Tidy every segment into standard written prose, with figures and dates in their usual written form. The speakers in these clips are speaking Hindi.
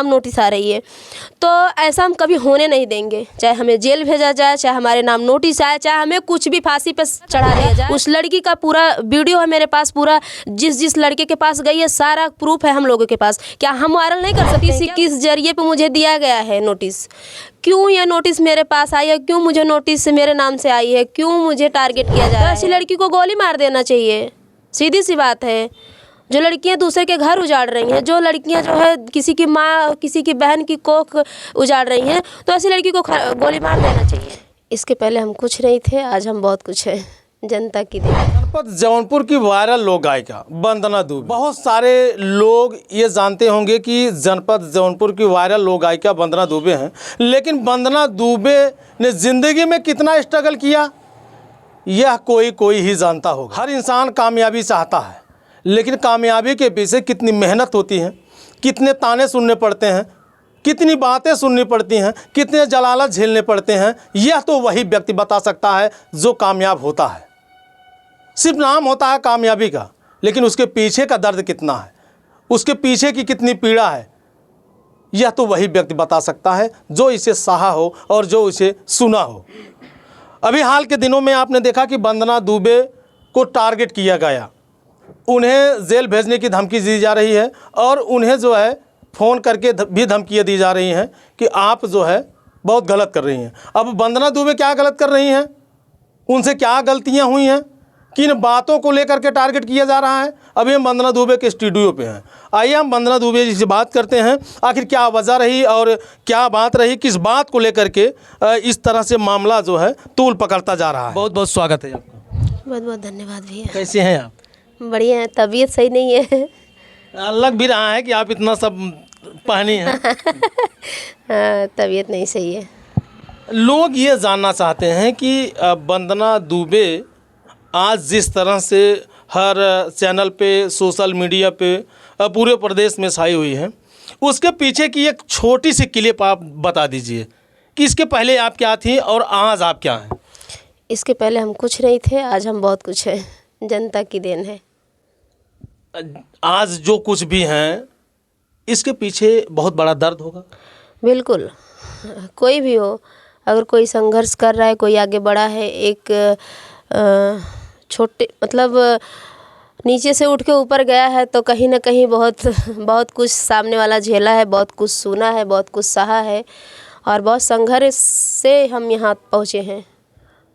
नाम नोटिस आ रही है। तो ऐसा हम कभी होने नहीं देंगे, चाहे हमें जेल भेजा जाए, चाहे हमारे नाम नोटिस आए, चाहे हमें कुछ भी फांसी पे चढ़ा दिया जाए। उस लड़की का पूरा वीडियो है मेरे पास, पूरा जिस लड़के के पास गई है सारा प्रूफ है हम लोगों के पास। क्या हम वायरल नहीं कर सकते? किस जरिए पे मुझे दिया गया है नोटिस, क्यों ये नोटिस मेरे पास आई है, क्यों मुझे नोटिस मेरे नाम से आई है, क्यों मुझे टारगेट किया जा रहा है? ऐसी लड़की को गोली मार देना चाहिए, सीधी सी बात है। जो लड़कियां दूसरे के घर उजाड़ रही हैं, जो लड़कियां जो है किसी की माँ किसी की बहन की कोख उजाड़ रही हैं, तो ऐसी लड़की को गोली मार देना चाहिए। इसके पहले हम कुछ नहीं थे, आज हम बहुत कुछ है, जनता की देन। जनपद जौनपुर की वायरल लोक गायिका वंदना दुबे। बहुत सारे लोग ये जानते होंगे कि जनपद जौनपुर की वायरल लोक गायिका वंदना दुबे हैं, लेकिन वंदना दुबे ने ज़िंदगी में कितना स्ट्रगल किया यह कोई ही जानता होगा। हर इंसान कामयाबी चाहता है, लेकिन कामयाबी के पीछे कितनी मेहनत होती है, कितने ताने सुनने पड़ते हैं, कितनी बातें सुननी पड़ती हैं, कितने जलालत झेलने पड़ते हैं, यह तो वही व्यक्ति बता सकता है जो कामयाब होता है। सिर्फ नाम होता है कामयाबी का, लेकिन उसके पीछे का दर्द कितना है, उसके पीछे की कितनी पीड़ा है, यह तो वही व्यक्ति बता सकता है जो इसे सहा हो और जो इसे सुना हो। अभी हाल के दिनों में आपने देखा कि वंदना दुबे को टारगेट किया गया, उन्हें जेल भेजने की धमकी दी जा रही है और उन्हें जो है फ़ोन करके भी धमकियाँ दी जा रही हैं कि आप जो है बहुत गलत कर रही हैं। अब वंदना दुबे क्या गलत कर रही हैं, उनसे क्या गलतियां हुई हैं, किन बातों को लेकर के टारगेट किया जा रहा है? अभी हम वंदना दुबे के स्टूडियो पे हैं, आइए हम वंदना दुबे जी से बात करते हैं। आखिर क्या वजह रही और क्या बात रही, किस बात को लेकर के इस तरह से मामला जो है तूल पकड़ता जा रहा है। बहुत बहुत स्वागत है आपका। बहुत बहुत धन्यवाद भैया। कैसे हैं आप? बढ़िया है, तबीयत सही नहीं है। लग भी रहा है कि आप इतना सब पहनी हैं। हाँ, तबीयत नहीं सही है। लोग ये जानना चाहते हैं कि वंदना दुबे आज जिस तरह से हर चैनल पे, सोशल मीडिया पे, पूरे प्रदेश में छाई हुई है, उसके पीछे की एक छोटी सी क्लिप आप बता दीजिए कि इसके पहले आप क्या थी और आज आप क्या हैं? इसके पहले हम कुछ नहीं थे, आज हम बहुत कुछ है, जनता की देन है। आज जो कुछ भी हैं इसके पीछे बहुत बड़ा दर्द होगा। बिल्कुल, कोई भी हो, अगर कोई संघर्ष कर रहा है, कोई आगे बढ़ा है, एक छोटे मतलब नीचे से उठ के ऊपर गया है, तो कहीं ना कहीं बहुत कुछ सामने वाला झेला है, बहुत कुछ सुना है, बहुत कुछ सहा है और बहुत संघर्ष से हम यहाँ पहुँचे हैं।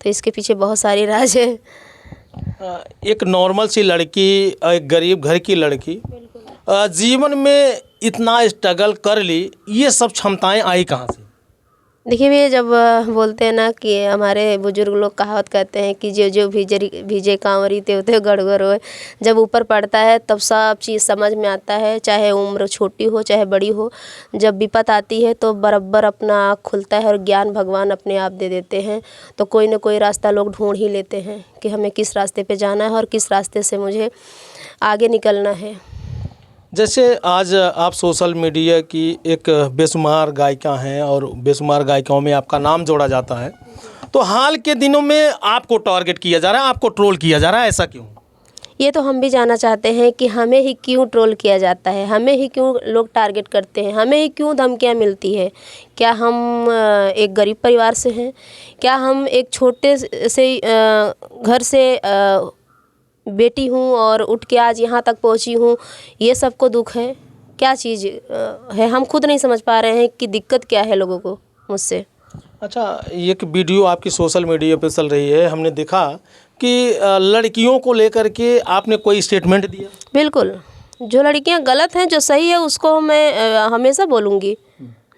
तो इसके पीछे बहुत सारी राज है। एक नॉर्मल सी लड़की, एक गरीब घर की लड़की, जीवन में इतना स्ट्रगल कर ली, ये सब क्षमताएं आई कहाँ से? देखिए भैया, जब बोलते हैं ना कि हमारे बुजुर्ग लोग कहावत कहते हैं कि जो जो भीजे कांवरी ते होते गड़गड़ हो, जब ऊपर पड़ता है तब सब चीज़ समझ में आता है, चाहे उम्र छोटी हो चाहे बड़ी हो। जब विपत आती है तो बराबर अपना आँख खुलता है और ज्ञान भगवान अपने आप दे देते हैं। तो कोई ना कोई रास्ता लोग ढूंढ ही लेते हैं कि हमें किस रास्ते पर जाना है और किस रास्ते से मुझे आगे निकलना है। जैसे आज आप सोशल मीडिया की एक बेशुमार गायिका हैं और बेशुमार गायिकाओं में आपका नाम जोड़ा जाता है, तो हाल के दिनों में आपको टारगेट किया जा रहा है, आपको ट्रोल किया जा रहा है, ऐसा क्यों? ये तो हम भी जानना चाहते हैं कि हमें ही क्यों ट्रोल किया जाता है, हमें ही क्यों लोग टारगेट करते हैं, हमें ही क्यों धमकियाँ मिलती है। क्या हम एक गरीब परिवार से हैं? क्या हम एक छोटे से घर से बेटी हूँ और उठ के आज यहाँ तक पहुँची हूँ, ये सबको दुख है? क्या चीज़ है, हम खुद नहीं समझ पा रहे हैं कि दिक्कत क्या है लोगों को मुझसे। अच्छा, एक वीडियो आपकी सोशल मीडिया पे चल रही है, हमने देखा कि लड़कियों को लेकर के आपने कोई स्टेटमेंट दिया। बिल्कुल, जो लड़कियां गलत हैं, जो सही है उसको मैं हमेशा बोलूँगी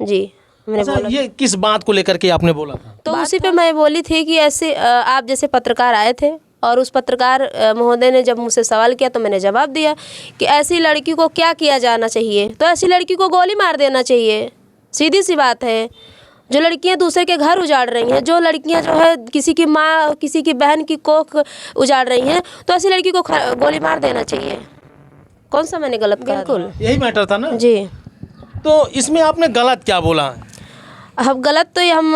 जी। मैंने अच्छा, बोला ये किस बात को लेकर के आपने बोला था? तो उसी पे मैं बोली थी कि ऐसे आप जैसे पत्रकार आए थे और उस पत्रकार महोदय ने जब मुझसे सवाल किया तो मैंने जवाब दिया कि ऐसी लड़की को क्या किया जाना चाहिए, तो ऐसी लड़की को गोली मार देना चाहिए, सीधी सी बात है। जो लड़कियां दूसरे के घर उजाड़ रही हैं, जो लड़कियां जो है किसी की माँ किसी की बहन की कोख उजाड़ रही हैं, तो ऐसी लड़की को गोली मार देना चाहिए। कौन सा मैंने गलत कहा? बिल्कुल यही मैटर था ना जी। तो इसमें आपने गलत क्या बोला है? अब गलत तो ये हम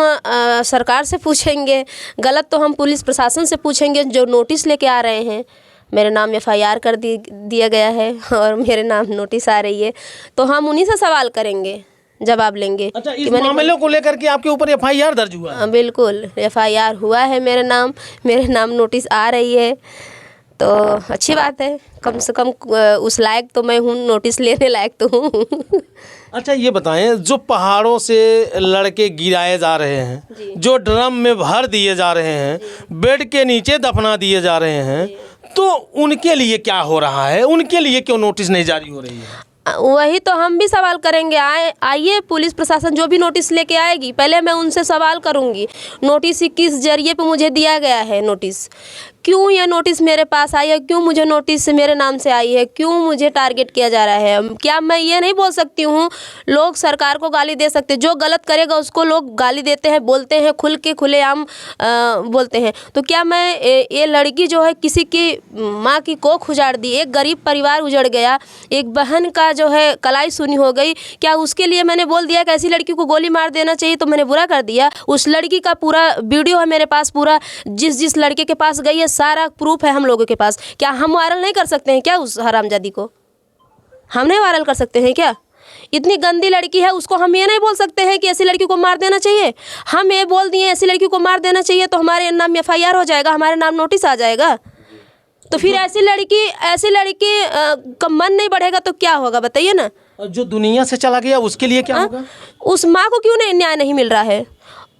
सरकार से पूछेंगे, गलत तो हम पुलिस प्रशासन से पूछेंगे जो नोटिस लेके आ रहे हैं। मेरे नाम FIR कर दिया गया है और मेरे नाम नोटिस आ रही है, तो हम उन्हीं से सवाल करेंगे जवाब लेंगे। अच्छा, इस मामले को लेकर के आपके ऊपर एफआईआर दर्ज हुआ है? हाँ, बिल्कुल एफआईआर हुआ है मेरे नाम नोटिस आ रही है, तो अच्छी बात है। कम से कम उस लायक तो मैं हूँ, नोटिस लेने लायक तो हूँ। अच्छा, ये बताएं, जो पहाड़ों से लड़के गिराए जा रहे हैं, जो ड्रम में भर दिए जा रहे हैं, बेड के नीचे दफना दिए जा रहे हैं, तो उनके लिए क्या हो रहा है? उनके लिए क्यों नोटिस नहीं जारी हो रही है? वही तो हम भी सवाल करेंगे। आइए पुलिस प्रशासन जो भी नोटिस लेके आएगी, पहले मैं उनसे सवाल करूंगी, नोटिस किस जरिए पे मुझे दिया गया है, नोटिस क्यों ये नोटिस मेरे पास आई है, क्यों मुझे नोटिस मेरे नाम से आई है, क्यों मुझे टारगेट किया जा रहा है। क्या मैं ये नहीं बोल सकती हूँ, लोग सरकार को गाली दे सकते, जो गलत करेगा उसको लोग गाली देते हैं, बोलते हैं, खुलेआम बोलते हैं। तो क्या मैं ये लड़की जो है किसी की माँ की कोख उजाड़ दी, एक गरीब परिवार उजड़ गया, एक बहन का जो है कलाई सुनी हो गई, क्या उसके लिए मैंने बोल दिया कि ऐसी लड़की को गोली मार देना चाहिए, तो मैंने बुरा कर दिया? उस लड़की का पूरा वीडियो है मेरे पास, पूरा जिस लड़के के पास गई है सारा प्रूफ है हम लोगों के पास। क्या हम वायरल नहीं कर सकते हैं क्या उस हरामजादी को? हम नहीं वायरल कर सकते हैं क्या? इतनी गंदी लड़की है, उसको हम ये नहीं बोल सकते हैं कि ऐसी लड़की को मार देना चाहिए? हम ये बोल दिए ऐसी लड़की को मार देना चाहिए तो हमारे नाम एफआईआर हो जाएगा, हमारे नाम नोटिस आ जाएगा। तो फिर ऐसी लड़की का मन नहीं बढ़ेगा तो क्या होगा बताइए ना? जो दुनिया से चला गया उसके लिए क्या होगा? उस माँ को क्यों नहीं न्याय नहीं मिल रहा है?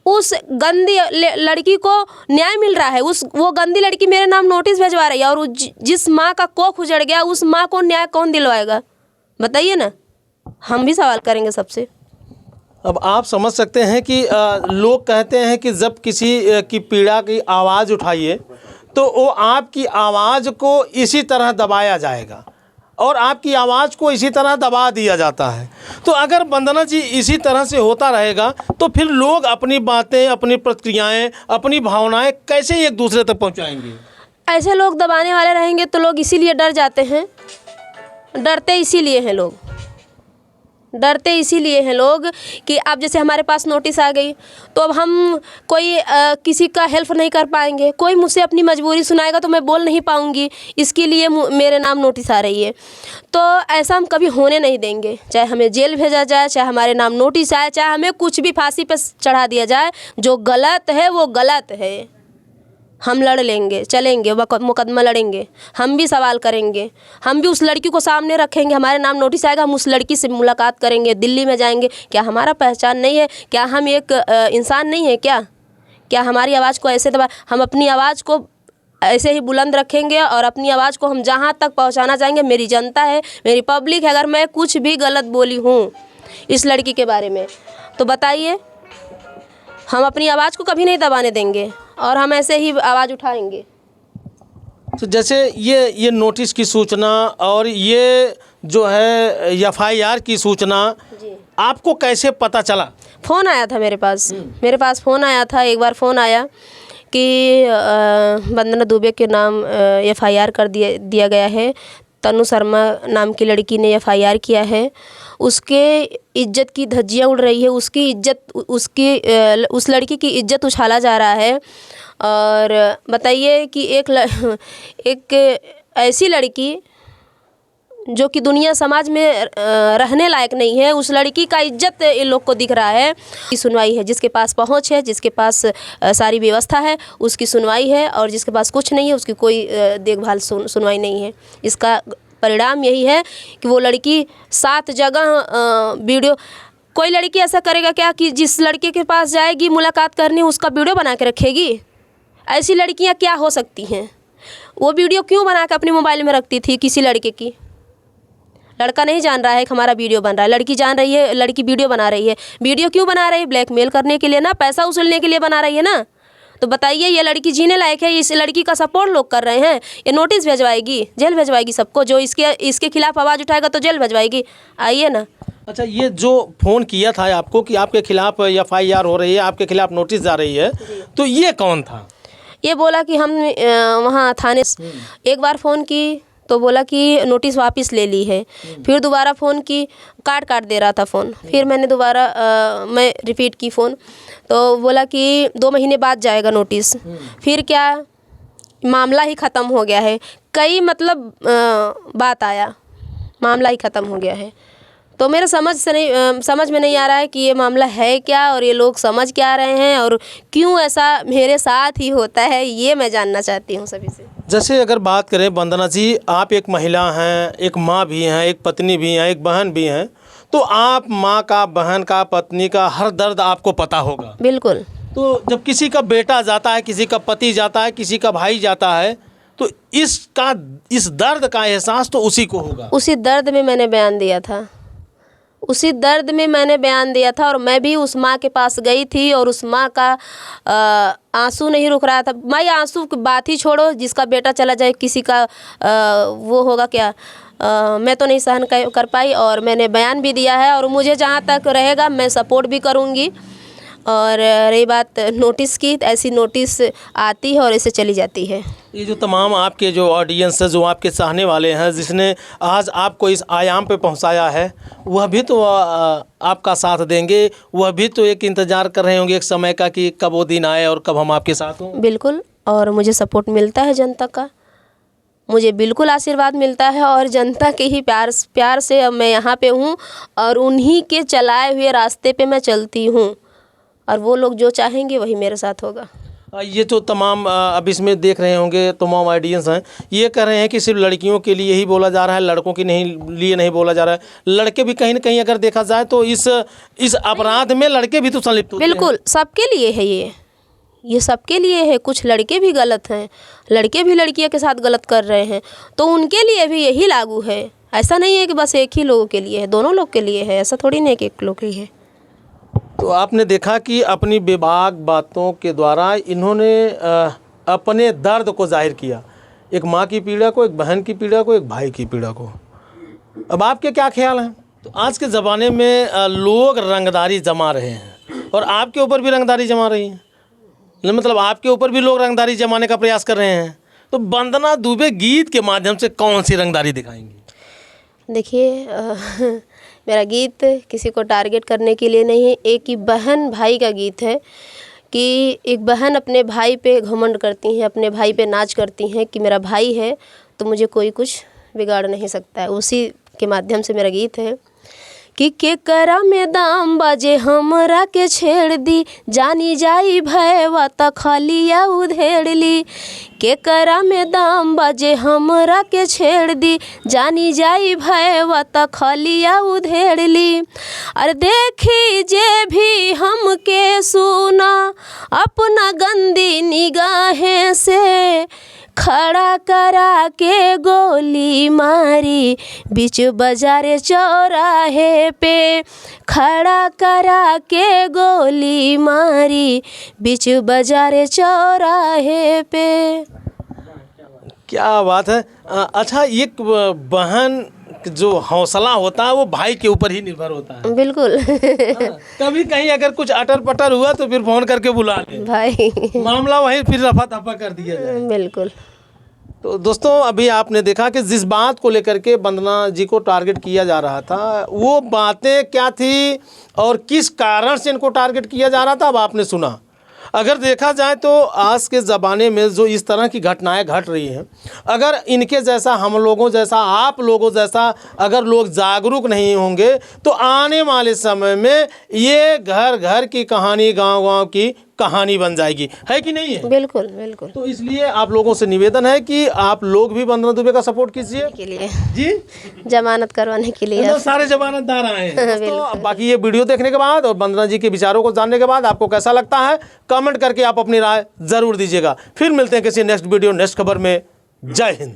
उस गंदी लड़की को न्याय मिल रहा है। वो गंदी लड़की मेरे नाम नोटिस भिजवा रही है, और जिस माँ का कोख उजड़ गया उस माँ को न्याय कौन दिलवाएगा बताइए ना? हम भी सवाल करेंगे सबसे। अब आप समझ सकते हैं कि लोग कहते हैं कि जब किसी की पीड़ा की आवाज़ उठाइए तो वो आपकी आवाज़ को इसी तरह दबाया जाएगा और आपकी आवाज़ को इसी तरह दबा दिया जाता है। तो अगर वंदना जी इसी तरह से होता रहेगा तो फिर लोग अपनी बातें, अपनी प्रतिक्रियाएं, अपनी भावनाएं कैसे एक दूसरे तक पहुंचाएंगे? ऐसे लोग दबाने वाले रहेंगे तो लोग इसीलिए डर जाते हैं। डरते इसीलिए हैं लोग कि अब जैसे हमारे पास नोटिस आ गई तो अब हम कोई किसी का हेल्प नहीं कर पाएंगे, कोई मुझसे अपनी मजबूरी सुनाएगा तो मैं बोल नहीं पाऊंगी, इसके लिए मेरे नाम नोटिस आ रही है। तो ऐसा हम कभी होने नहीं देंगे, चाहे हमें जेल भेजा जाए, चाहे हमारे नाम नोटिस आए, चाहे हमें कुछ भी फांसी पे चढ़ा दिया जाए। जो गलत है वो गलत है, हम लड़ लेंगे, चलेंगे, मुकदमा लड़ेंगे, हम भी सवाल करेंगे, हम भी उस लड़की को सामने रखेंगे। हमारे नाम नोटिस आएगा, हम उस लड़की से मुलाकात करेंगे, दिल्ली में जाएंगे। क्या हमारा पहचान नहीं है? क्या हम एक इंसान नहीं है क्या हमारी आवाज़ को ऐसे दबा? हम अपनी आवाज़ को ऐसे ही बुलंद रखेंगे और अपनी आवाज़ को हम जहाँ तक पहुँचाना चाहेंगे। मेरी जनता है, मेरी पब्लिक है, अगर मैं कुछ भी गलत बोली हूँ इस लड़की के बारे में तो बताइए, हम अपनी आवाज़ को कभी नहीं दबाने देंगे और हम ऐसे ही आवाज़ उठाएंगे। तो जैसे ये नोटिस की सूचना और ये जो है एफआईआर की सूचना आपको कैसे पता चला? फ़ोन आया था मेरे पास फ़ोन आया था। एक बार फ़ोन आया कि वंदना दुबे के नाम एफआईआर कर दिया गया है। तनु शर्मा नाम की लड़की ने एफआईआर किया है, उसके इज्जत की धज्जियाँ उड़ रही है, उस लड़की की इज्जत उछाला जा रहा है। और बताइए कि एक ऐसी लड़की जो कि दुनिया समाज में रहने लायक नहीं है, उस लड़की का इज्जत इन लोग को दिख रहा है। की सुनवाई है, जिसके पास पहुंच है, जिसके पास सारी व्यवस्था है उसकी सुनवाई है, और जिसके पास कुछ नहीं है उसकी कोई देखभाल सुनवाई नहीं है। इसका परिणाम यही है कि वो लड़की 7 जगह वीडियो, कोई लड़की ऐसा करेगा क्या कि जिस लड़के के पास जाएगी मुलाकात करने उसका वीडियो बना के रखेगी? ऐसी लड़कियां क्या हो सकती हैं? वो वीडियो क्यों बना के अपने मोबाइल में रखती थी किसी लड़के की? लड़का नहीं जान रहा है कि हमारा वीडियो बन रहा है, लड़की जान रही है, लड़की वीडियो बना रही है। वीडियो क्यों बना रही है? ब्लैकमेल करने के लिए ना, पैसा वसूलने के लिए बना रही है ना। तो बताइए ये लड़की जीने लायक है? इस लड़की का सपोर्ट लोग कर रहे हैं। ये नोटिस भिजवाएगी, जेल भिजवाएगी सबको, जो इसके खिलाफ आवाज़ उठाएगा तो जेल भिजवाएगी। आइए ना। अच्छा, ये जो फ़ोन किया था आपको कि आपके खिलाफ एफआईआर हो रही है, आपके खिलाफ नोटिस जा रही है, तो ये कौन था? ये बोला कि हम वहाँ थाने एक बार फ़ोन की तो बोला कि नोटिस वापस ले ली है। फिर दोबारा फ़ोन की, काट दे रहा था फ़ोन। फिर मैंने दोबारा मैं रिपीट की फ़ोन तो बोला कि 2 महीने बाद जाएगा नोटिस। फिर क्या, मामला ही ख़त्म हो गया है। कई मतलब बात आया, मामला ही ख़त्म हो गया है। तो मेरे समझ में नहीं आ रहा है कि ये मामला है क्या और ये लोग समझ क्या रहे हैं और क्यों ऐसा मेरे साथ ही होता है, ये मैं जानना चाहती हूँ सभी से। जैसे अगर बात करें वंदना जी, आप एक महिला हैं, एक माँ भी हैं, एक पत्नी भी हैं, एक बहन भी हैं, तो आप माँ का, बहन का, पत्नी का हर दर्द आपको पता होगा। बिल्कुल। तो जब किसी का बेटा जाता है, किसी का पति जाता है, किसी का भाई जाता है, तो इस दर्द का एहसास तो उसी को होगा। उसी दर्द में मैंने बयान दिया था, उसी दर्द में मैंने बयान दिया था और मैं भी उस माँ के पास गई थी और उस माँ का आंसू नहीं रुक रहा था। माँ आंसू की बात ही छोड़ो, जिसका बेटा चला जाए, किसी का वो होगा क्या, मैं तो नहीं सहन कर पाई और मैंने बयान भी दिया है और मुझे जहाँ तक रहेगा मैं सपोर्ट भी करूँगी। और रही बात नोटिस की, ऐसी नोटिस आती है और ऐसे चली जाती है। ये जो तमाम आपके जो ऑडियंस है, जो आपके चाहने वाले हैं, जिसने आज आपको इस आयाम पे पहुंचाया है, वह भी तो आपका साथ देंगे, वह भी तो एक इंतज़ार कर रहे होंगे एक समय का कि कब वो दिन आए और कब हम आपके साथ हों। बिल्कुल, और मुझे सपोर्ट मिलता है जनता का, मुझे बिल्कुल आशीर्वाद मिलता है और जनता के ही प्यार से मैं यहाँ पे हूँ और उन्हीं के चलाए हुए रास्ते पे मैं चलती हूँ और वो लोग जो चाहेंगे वही मेरे साथ होगा। ये तो तमाम अब इसमें देख रहे होंगे तमाम ऑडियंस हैं, ये कह रहे हैं कि सिर्फ लड़कियों के लिए ही बोला जा रहा है, लड़कों के लिए नहीं बोला जा रहा है। लड़के भी कहीं ना कहीं अगर देखा जाए तो इस अपराध में लड़के भी तो संलिप्त होते हैं। बिल्कुल, सबके लिए है ये सबके लिए है। कुछ लड़के भी गलत हैं, लड़के भी लड़कियों के साथ गलत कर रहे हैं, तो उनके लिए भी यही लागू है। ऐसा नहीं है कि बस एक ही लोगों के लिए है, दोनों लोग के लिए है, ऐसा थोड़ी नहीं कि एक लोग ही है। तो आपने देखा कि अपनी बेबाक बातों के द्वारा इन्होंने अपने दर्द को जाहिर किया, एक माँ की पीड़ा को, एक बहन की पीड़ा को, एक भाई की पीड़ा को। अब आपके क्या ख्याल हैं? तो आज के ज़माने में लोग रंगदारी जमा रहे हैं और आपके ऊपर भी रंगदारी जमा रही है, मतलब आपके ऊपर भी लोग रंगदारी जमाने का प्रयास कर रहे हैं। तो वंदना दुबे गीत के माध्यम से कौन सी रंगदारी दिखाएंगी? देखिए, मेरा गीत किसी को टारगेट करने के लिए नहीं है। एक ही बहन भाई का गीत है कि एक बहन अपने भाई पे घमंड करती हैं, अपने भाई पे नाच करती हैं कि मेरा भाई है तो मुझे कोई कुछ बिगाड़ नहीं सकता है। उसी के माध्यम से मेरा गीत है कि केकरा में दाम बाजे हमरा के छेड़ दी, जानी जाई भयवा त खलिया उधेड़ ली। केकरा में दाम बाजे हमरा के छेड़ दी, जानी जाई भयवा त खलिया उधेड़ ली। अरे देखी जे भी हमके सुना अपना गंदी निगाहें से, खड़ा करा के गोली मारी बीच बाजार चौराहे पे, खड़ा करा के गोली मारी बीच बाजार चौराहे पे। क्या बात है। अच्छा, एक बहन जो हौसला होता है वो भाई के ऊपर ही निर्भर होता है। बिल्कुल। कभी कहीं अगर कुछ अटर पटर हुआ तो फिर फोन करके बुला ले भाई, मामला वहीं फिर रफा दफा कर दिया जाए। बिल्कुल। तो दोस्तों, अभी आपने देखा कि जिस बात को लेकर के वंदना जी को टारगेट किया जा रहा था, वो बातें क्या थी और किस कारण से इनको टारगेट किया जा रहा था, अब आपने सुना। अगर देखा जाए तो आज के ज़माने में जो इस तरह की घटनाएं घट रही हैं, अगर इनके जैसा, हम लोगों जैसा, आप लोगों जैसा अगर लोग जागरूक नहीं होंगे तो आने वाले समय में ये घर घर की कहानी, गांव गांव की कहानी बन जाएगी, है कि नहीं है? बिल्कुल बिल्कुल। तो इसलिए आप लोगों से निवेदन है कि आप लोग भी वंदना दुबे का सपोर्ट कीजिए के लिए जी, जमानत करवाने के लिए। तो सारे जमानतदार आए हैं। तो बाकी ये वीडियो देखने के बाद और वंदना जी के विचारों को जानने के बाद आपको कैसा लगता है, कमेंट करके आप अपनी राय जरूर दीजिएगा। फिर मिलते हैं किसी नेक्स्ट वीडियो, नेक्स्ट खबर में। जय हिंद।